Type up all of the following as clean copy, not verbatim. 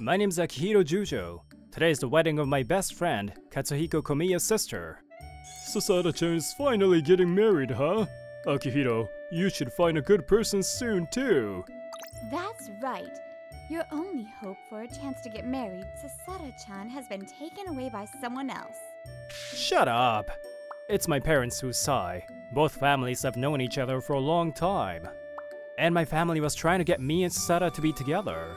My name's Akihiro Jujo. Today is the wedding of my best friend, Katsuhiko Komiya's sister. Sasada-chan is finally getting married, huh? Akihiro, you should find a good person soon, too. That's right. Your only hope for a chance to get married, Sasada-chan, has been taken away by someone else. Shut up! It's my parents who sigh. Both families have known each other for a long time. And my family was trying to get me and Sasada to be together.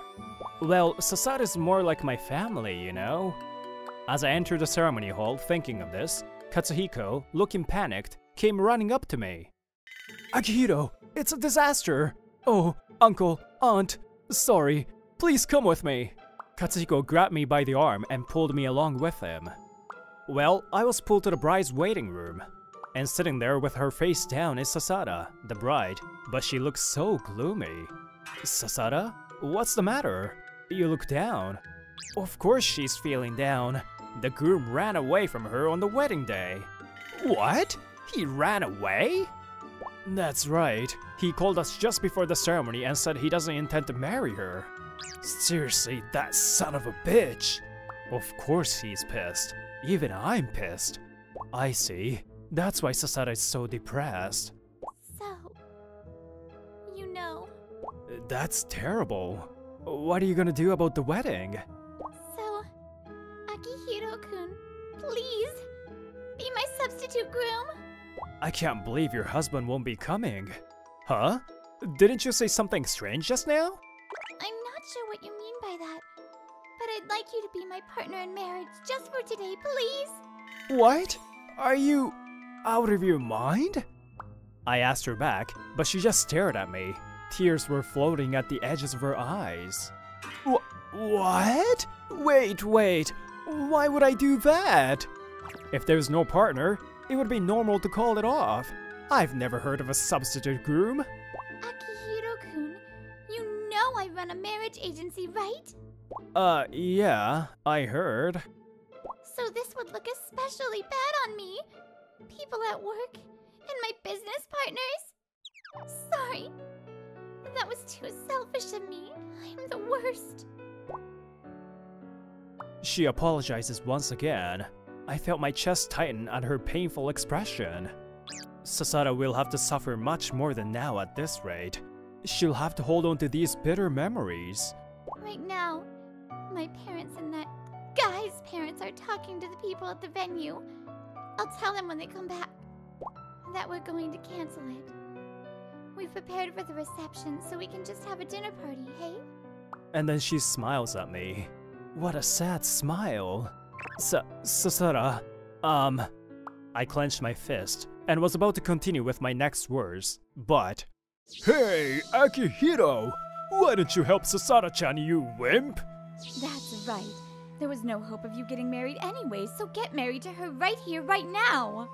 Well, Sasada's more like my family, you know? As I entered the ceremony hall thinking of this, Katsuhiko, looking panicked, came running up to me. Akihiro, it's a disaster! Oh, uncle, aunt, sorry, please come with me. Katsuhiko grabbed me by the arm and pulled me along with him. Well, I was pulled to the bride's waiting room. And sitting there with her face down is Sasada, the bride, but she looks so gloomy. Sasada? What's the matter? You look down. Of course she's feeling down. The groom ran away from her on the wedding day. What? He ran away? That's right. He called us just before the ceremony and said he doesn't intend to marry her. Seriously, that son of a bitch. Of course he's pissed. Even I'm pissed. I see. That's why Sasada is so depressed. So, you know. That's terrible. What are you gonna do about the wedding? So, Akihiro-kun, please, be my substitute groom. I can't believe your husband won't be coming. Huh? Didn't you say something strange just now? I'm not sure what you mean by that, but I'd like you to be my partner in marriage just for today, please. What? Are you out of your mind? I asked her back, but she just stared at me. Tears were floating at the edges of her eyes. What? Wait. Why would I do that? If there's no partner, it would be normal to call it off. I've never heard of a substitute groom. Akihiro-kun, you know I run a marriage agency, right? Yeah, I heard. So this would look especially bad on me. People at work, and my business partners. Sorry. That was too selfish of me. I'm the worst. She apologizes once again. I felt my chest tighten at her painful expression. Sasada will have to suffer much more than now at this rate. She'll have to hold on to these bitter memories. Right now, my parents and that guy's parents are talking to the people at the venue. I'll tell them when they come back that we're going to cancel it. We've prepared for the reception so we can just have a dinner party, hey? And then she smiles at me. What a sad smile. Sasada, I clenched my fist and was about to continue with my next words, but... Hey, Akihiro! Why don't you help Sasada-chan, you wimp? That's right. There was no hope of you getting married anyway, so get married to her right here, right now!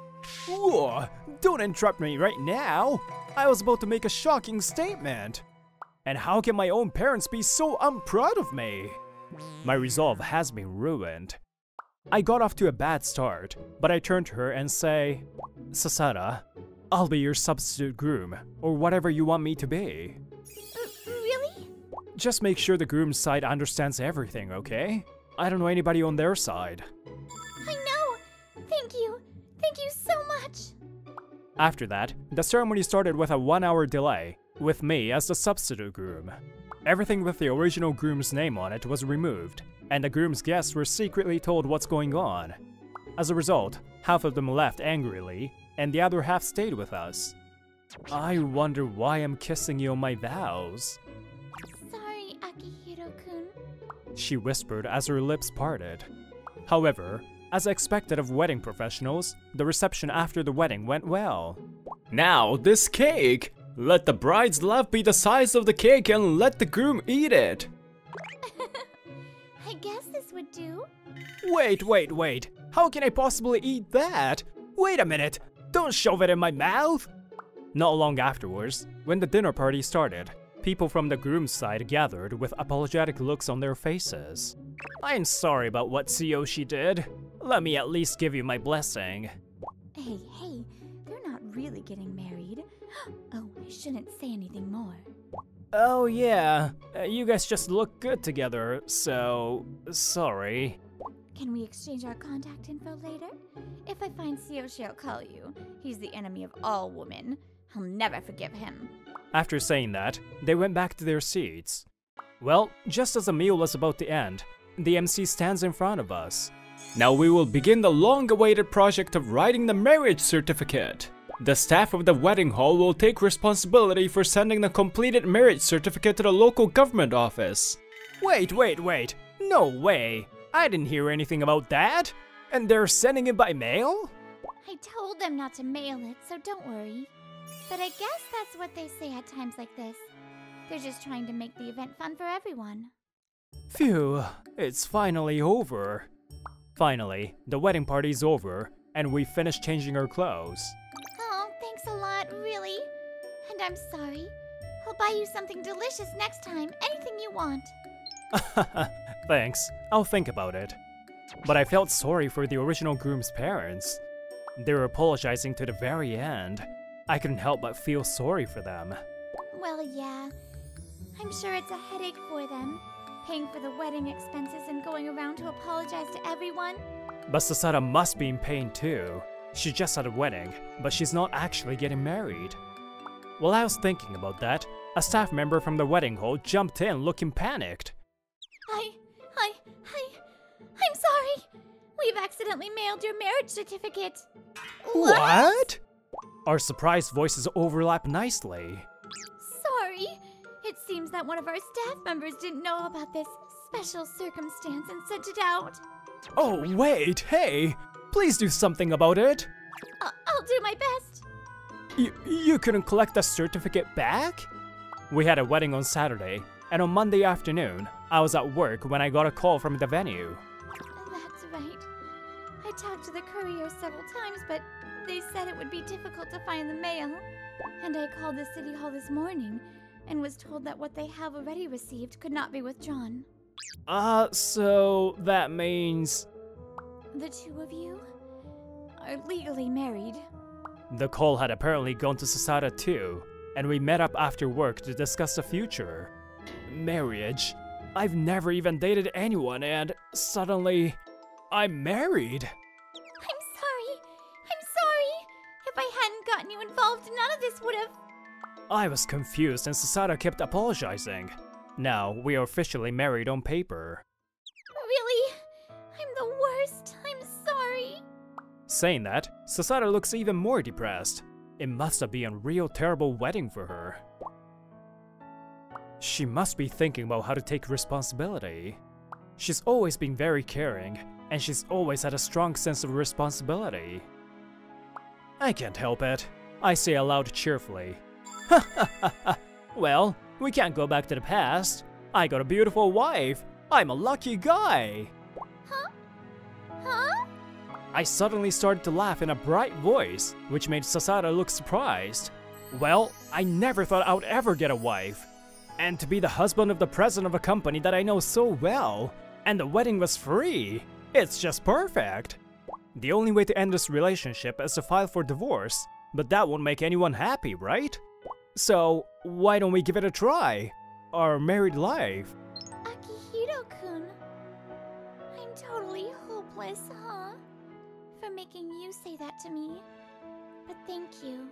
Whoa! Don't interrupt me right now! I was about to make a shocking statement! And how can my own parents be so unproud of me? My resolve has been ruined. I got off to a bad start, but I turned to her and say, Sasada, I'll be your substitute groom, or whatever you want me to be. Really? Just make sure the groom's side understands everything, okay? I don't know anybody on their side. I know! Thank you! Thank you so much! After that, the ceremony started with a 1-hour delay, with me as the substitute groom. Everything with the original groom's name on it was removed, and the groom's guests were secretly told what's going on. As a result, half of them left angrily, and the other half stayed with us. I wonder why I'm kissing you on my vows. Sorry, Akihiro-kun. She whispered as her lips parted. However, as expected of wedding professionals, the reception after the wedding went well. Now, this cake! Let the bride's love be the size of the cake and let the groom eat it! I guess this would do. Wait. How can I possibly eat that? Wait a minute! Don't shove it in my mouth! Not long afterwards, when the dinner party started, people from the groom's side gathered with apologetic looks on their faces. I'm sorry about what Tsuyoshi did. Let me at least give you my blessing. Hey, they're not really getting married. Oh, I shouldn't say anything more. Oh yeah, you guys just look good together, so sorry. Can we exchange our contact info later? If I find Tsuyoshi, I'll call you. He's the enemy of all women. I'll never forgive him. After saying that, they went back to their seats. Well, just as the meal was about to end, the MC stands in front of us. Now we will begin the long-awaited project of writing the marriage certificate. The staff of the wedding hall will take responsibility for sending the completed marriage certificate to the local government office. Wait. No way. I didn't hear anything about that. And they're sending it by mail? I told them not to mail it, so don't worry. But I guess that's what they say at times like this. They're just trying to make the event fun for everyone. Phew, it's finally over. Finally, the wedding party's over, and we finished changing our clothes. Oh, thanks a lot, really. And I'm sorry. I'll buy you something delicious next time, anything you want. Thanks, I'll think about it. But I felt sorry for the original groom's parents. They were apologizing to the very end. I couldn't help but feel sorry for them. Well, yeah. I'm sure it's a headache for them, paying for the wedding expenses and going around to apologize to everyone. But Sasada must be in pain too. She just had a wedding, but she's not actually getting married. While I was thinking about that, a staff member from the wedding hall jumped in looking panicked. I'm sorry. We've accidentally mailed your marriage certificate. What? Our surprised voices overlap nicely. Sorry. It seems that one of our staff members didn't know about this special circumstance and sent it out. Oh wait, hey! Please do something about it! I'll do my best. You couldn't collect the certificate back? We had a wedding on Saturday, and on Monday afternoon, I was at work when I got a call from the venue. That's right. I talked to the courier several times, but they said it would be difficult to find the mail. And I called the city hall this morning and was told that what they have already received could not be withdrawn. So that means... The two of you are legally married. The call had apparently gone to Sasada too, and we met up after work to discuss the future. Marriage. I've never even dated anyone and suddenly, I'm married. I'm sorry. If I hadn't gotten you involved, none of this would have... I was confused and Sasada kept apologizing. Now, we are officially married on paper. Really? I'm the worst. I'm sorry. Saying that, Sasada looks even more depressed. It must have been a real terrible wedding for her. She must be thinking about how to take responsibility. She's always been very caring, and she's always had a strong sense of responsibility. I can't help it. I say aloud cheerfully. Well, we can't go back to the past. I got a beautiful wife. I'm a lucky guy. Huh? I suddenly started to laugh in a bright voice, which made Sasada look surprised. Well, I never thought I would ever get a wife. And to be the husband of the president of a company that I know so well. And the wedding was free. It's just perfect. The only way to end this relationship is to file for divorce, but that won't make anyone happy, right? So, why don't we give it a try? Our married life. Akihiro-kun. I'm totally hopeless, huh? For making you say that to me. But thank you.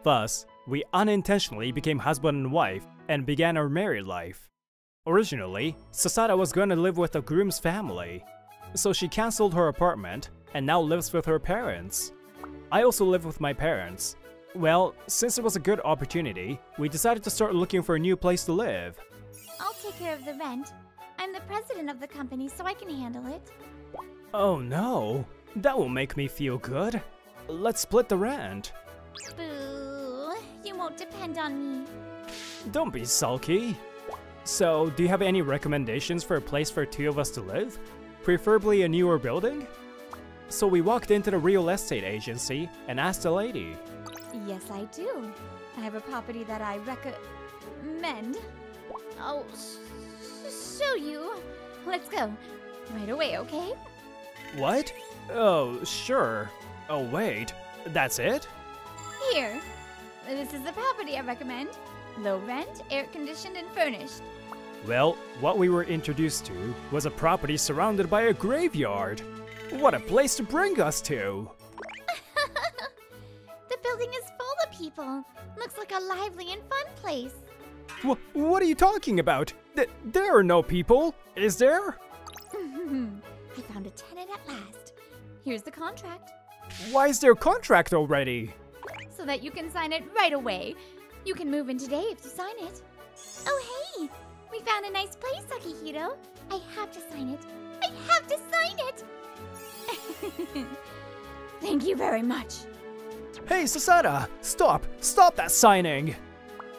Thus, we unintentionally became husband and wife and began our married life. Originally, Sasada was going to live with the groom's family, so she cancelled her apartment and now lives with her parents. I also live with my parents. Well, since it was a good opportunity, we decided to start looking for a new place to live. I'll take care of the rent. I'm the president of the company, so I can handle it. Oh no, that will make me feel good. Let's split the rent. Boo, you won't depend on me. Don't be sulky. So, do you have any recommendations for a place for two of us to live? Preferably a newer building? So we walked into the real estate agency and asked the lady. Yes, I do. I have a property that I recommend. I'll show you. Let's go. Right away, okay? What? Oh, sure. Oh wait, that's it? Here. This is the property I recommend. Low rent, air-conditioned, and furnished. Well, what we were introduced to was a property surrounded by a graveyard. What a place to bring us to! The building is full of people. Looks like a lively and fun place. What are you talking about? There are no people, is there? I found a tenant at last. Here's the contract. Why is there a contract already? So that you can sign it right away. You can move in today if you sign it. Oh hey! We found a nice place, Akihiro. I have to sign it. I have to sign it! Thank you very much. Hey, Sasada! Stop! Stop that signing!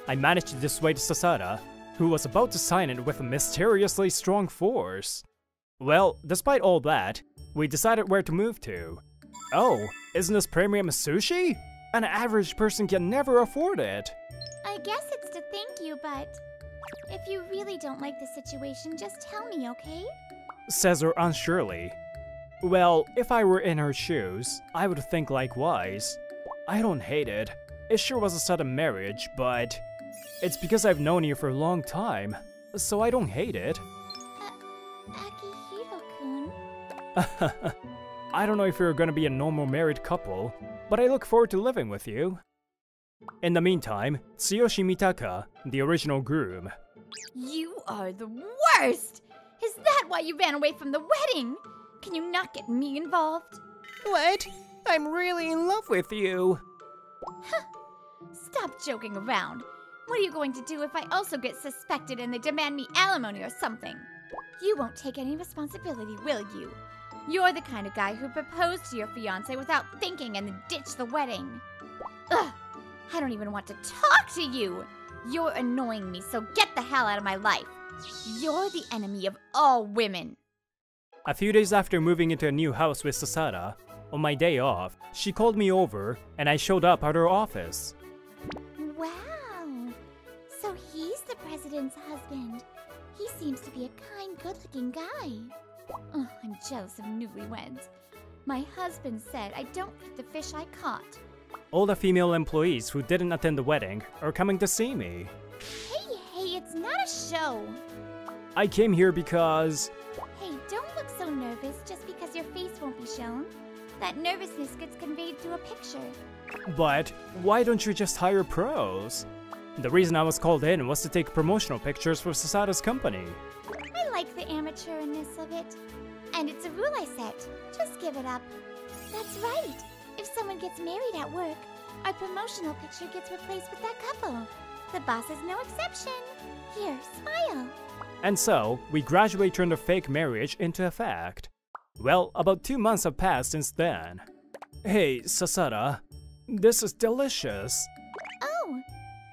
I managed to dissuade Sasada, who was about to sign it with a mysteriously strong force. Well, despite all that, we decided where to move to. Oh, isn't this premium sushi? An average person can never afford it. I guess it's to thank you, but if you really don't like the situation, just tell me, okay? Says her unsurely. Well, if I were in her shoes, I would think likewise. I don't hate it. It sure was a sudden marriage, but it's because I've known you for a long time, so I don't hate it. Akihiro-kun? I don't know if you're gonna be a normal married couple, but I look forward to living with you. In the meantime, Tsuyoshi Mitaka, the original groom. You are the worst! Is that why you ran away from the wedding? Can you not get me involved? What? I'm really in love with you. Stop joking around. What are you going to do if I also get suspected and they demand me alimony or something? You won't take any responsibility, will you? You're the kind of guy who proposed to your fiancé without thinking and then ditched the wedding. Ugh! I don't even want to talk to you! You're annoying me, so get the hell out of my life. You're the enemy of all women. A few days after moving into a new house with Sasada, on my day off, she called me over and I showed up at her office. Wow! So he's the president's husband. He seems to be a kind, good-looking guy. Oh, I'm jealous of newlyweds. My husband said I don't fit the fish I caught. All the female employees who didn't attend the wedding are coming to see me. Hey, it's not a show. I came here because... Hey, don't look so nervous just because your face won't be shown. That nervousness gets conveyed through a picture. But why don't you just hire pros? The reason I was called in was to take promotional pictures for Sasada's company. I like the amateurness of it. And it's a rule I set. Just give it up. That's right. If someone gets married at work, our promotional picture gets replaced with that couple. The boss is no exception. Here, smile. And so, we gradually turned a fake marriage into a fact. Well, about 2 months have passed since then. Hey, Sasada, this is delicious. Oh,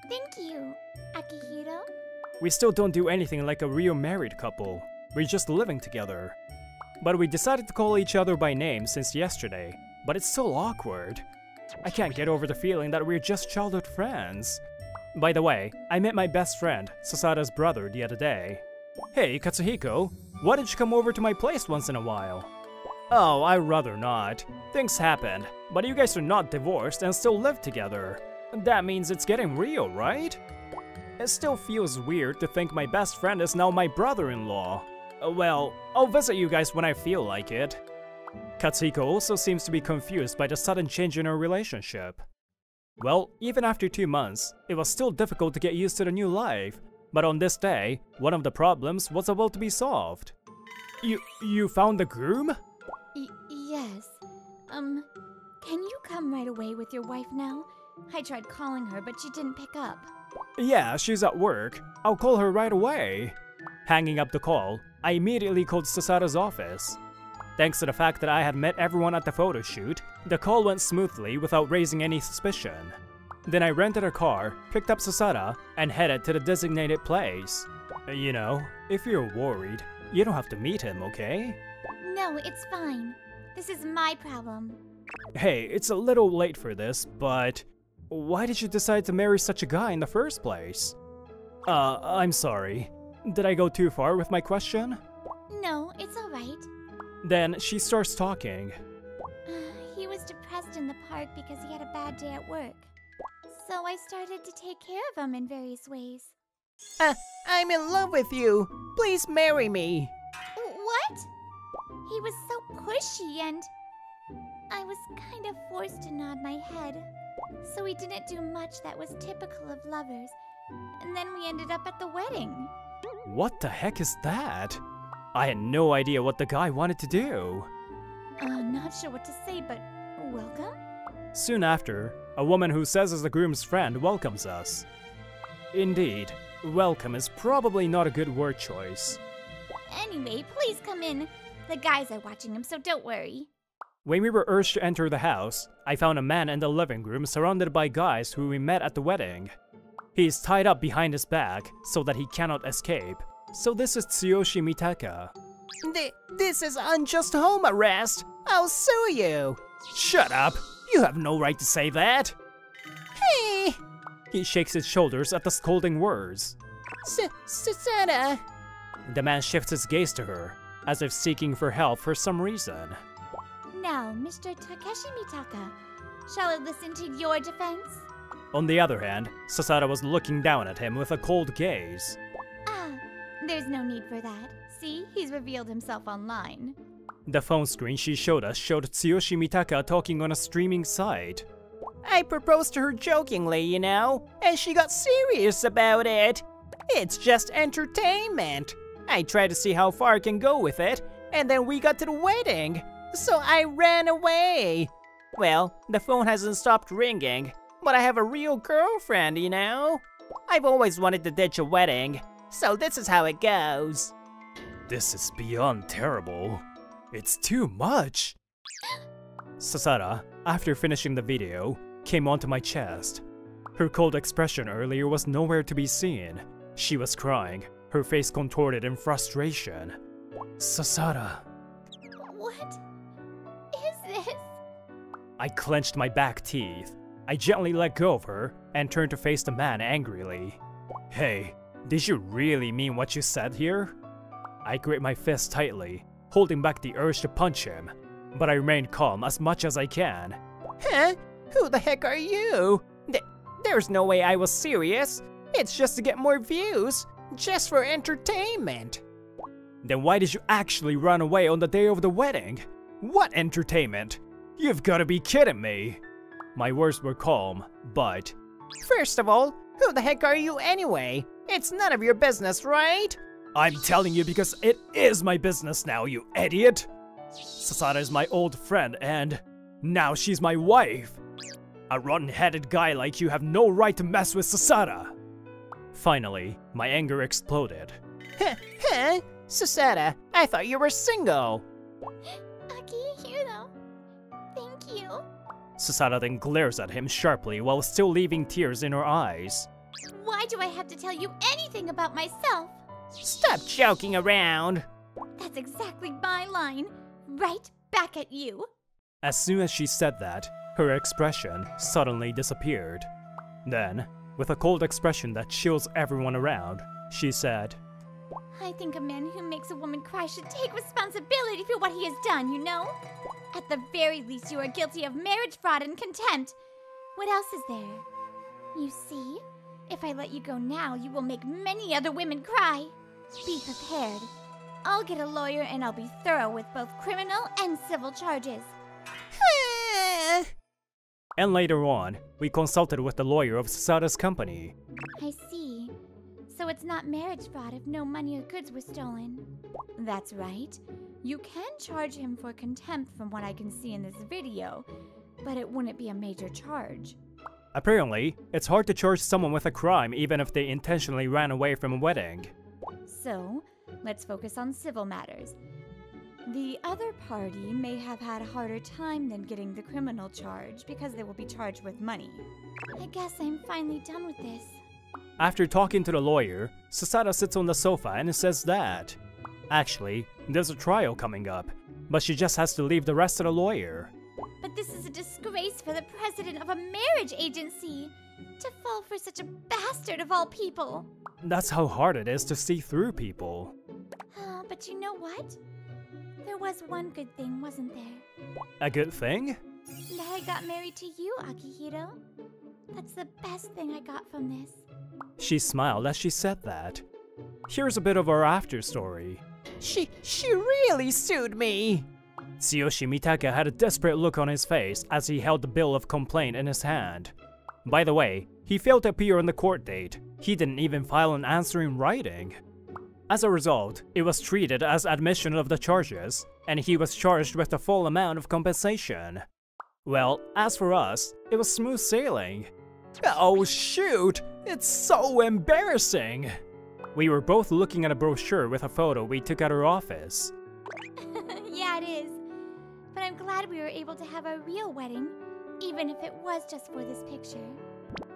thank you, Akihiro. We still don't do anything like a real married couple. We're just living together. But we decided to call each other by name since yesterday, but it's so awkward. I can't get over the feeling that we're just childhood friends. By the way, I met my best friend, Sasada's brother, the other day. Hey, Katsuhiko, why don't you come over to my place once in a while? Oh, I'd rather not. Things happened, but you guys are not divorced and still live together. That means it's getting real, right? It still feels weird to think my best friend is now my brother-in-law. Well, I'll visit you guys when I feel like it. Katsuhiko also seems to be confused by the sudden change in our relationship. Well, even after 2 months, it was still difficult to get used to the new life. But on this day, one of the problems was about to be solved. You found the groom? Yes. Can you come right away with your wife now? I tried calling her, but she didn't pick up. Yeah, she's at work. I'll call her right away. Hanging up the call, I immediately called Sasada's office. Thanks to the fact that I had met everyone at the photo shoot, the call went smoothly without raising any suspicion. Then I rented a car, picked up Sasada, and headed to the designated place. You know, if you're worried, you don't have to meet him, okay? No, it's fine. This is my problem. Hey, it's a little late for this, but why did you decide to marry such a guy in the first place? I'm sorry. Did I go too far with my question? No, it's alright. Then she starts talking. He was depressed in the park because he had a bad day at work. So I started to take care of him in various ways. I'm in love with you. Please marry me. What? He was so pushy and I was kind of forced to nod my head. So we didn't do much that was typical of lovers. And then we ended up at the wedding. What the heck is that? I had no idea what the guy wanted to do. Not sure what to say, but welcome? Soon after, a woman who says is the groom's friend welcomes us. Indeed, welcome is probably not a good word choice. Anyway, please come in. The guys are watching him, so don't worry. When we were urged to enter the house, I found a man in the living room surrounded by guys who we met at the wedding. He is tied up behind his back so that he cannot escape. So this is Tsuyoshi Mitaka. This is unjust home arrest. I'll sue you. Shut up! You have no right to say that! Hey! He shakes his shoulders at the scolding words. Susanna. The man shifts his gaze to her, as if seeking for help for some reason. Now, Mr. Takeshi Mitaka, shall I listen to your defense? On the other hand, Sasada was looking down at him with a cold gaze. There's no need for that. See, he's revealed himself online. The phone screen she showed us showed Tsuyoshi Mitaka talking on a streaming site. I proposed to her jokingly, you know, and she got serious about it. It's just entertainment. I tried to see how far I can go with it, and then we got to the wedding, so I ran away. Well, the phone hasn't stopped ringing, but I have a real girlfriend, you know? I've always wanted to ditch a wedding, so this is how it goes. This is beyond terrible. It's too much. Sasada, after finishing the video, came onto my chest. Her cold expression earlier was nowhere to be seen. She was crying, her face contorted in frustration. Sasada. What is this? I clenched my back teeth. I gently let go of her and turned to face the man angrily. Hey, did you really mean what you said here? I gripped my fist tightly, holding back the urge to punch him, but I remained calm as much as I can. Huh? Who the heck are you? There's no way I was serious. It's just to get more views, just for entertainment. Then why did you actually run away on the day of the wedding? What entertainment? You've got to be kidding me. My words were calm, but... First of all, who the heck are you anyway? It's none of your business, right? I'm telling you because it is my business now, you idiot! Sasada is my old friend and now she's my wife. A rotten-headed guy like you have no right to mess with Sasada. Finally, my anger exploded. Huh? Sasada, I thought you were single. Akihiro, thank you. Sasada then glares at him sharply while still leaving tears in her eyes. Why do I have to tell you anything about myself? Stop joking around. That's exactly my line. Right back at you. As soon as she said that, her expression suddenly disappeared. Then, with a cold expression that chills everyone around, she said, I think a man who makes a woman cry should take responsibility for what he has done, you know? At the very least, you are guilty of marriage fraud and contempt. What else is there? You see, if I let you go now, you will make many other women cry. Be prepared. I'll get a lawyer and I'll be thorough with both criminal and civil charges. And later on, we consulted with the lawyer of Sasada's company. I see. So it's not marriage fraud if no money or goods were stolen. That's right. You can charge him for contempt from what I can see in this video, but it wouldn't be a major charge. Apparently, it's hard to charge someone with a crime even if they intentionally ran away from a wedding. So, let's focus on civil matters. The other party may have had a harder time than getting the criminal charge because they will be charged with money. I guess I'm finally done with this. After talking to the lawyer, Sasada sits on the sofa and says that actually, there's a trial coming up, but she just has to leave the rest of the lawyer. But this is a disgrace for the president of a marriage agency to fall for such a bastard of all people. That's how hard it is to see through people. But you know what? There was one good thing, wasn't there? A good thing? That I got married to you, Akihiro. That's the best thing I got from this. She smiled as she said that. Here's a bit of our after story. She really sued me. Tsuyoshi Mitaka had a desperate look on his face as he held the bill of complaint in his hand. By the way, he failed to appear on the court date. He didn't even file an answer in writing. As a result, it was treated as admission of the charges, and he was charged with the full amount of compensation. Well, as for us, it was smooth sailing. Oh shoot, it's so embarrassing. We were both looking at a brochure with a photo we took at our office. Yeah, it is. But I'm glad we were able to have a real wedding, even if it was just for this picture.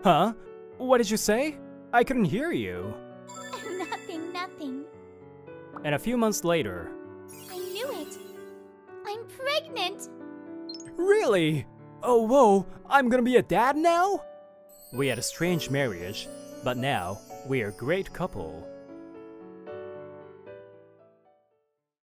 Huh? What did you say? I couldn't hear you. Nothing. And a few months later... I knew it! I'm pregnant! Really? Oh whoa, I'm gonna be a dad now? We had a strange marriage, but now we are a great couple.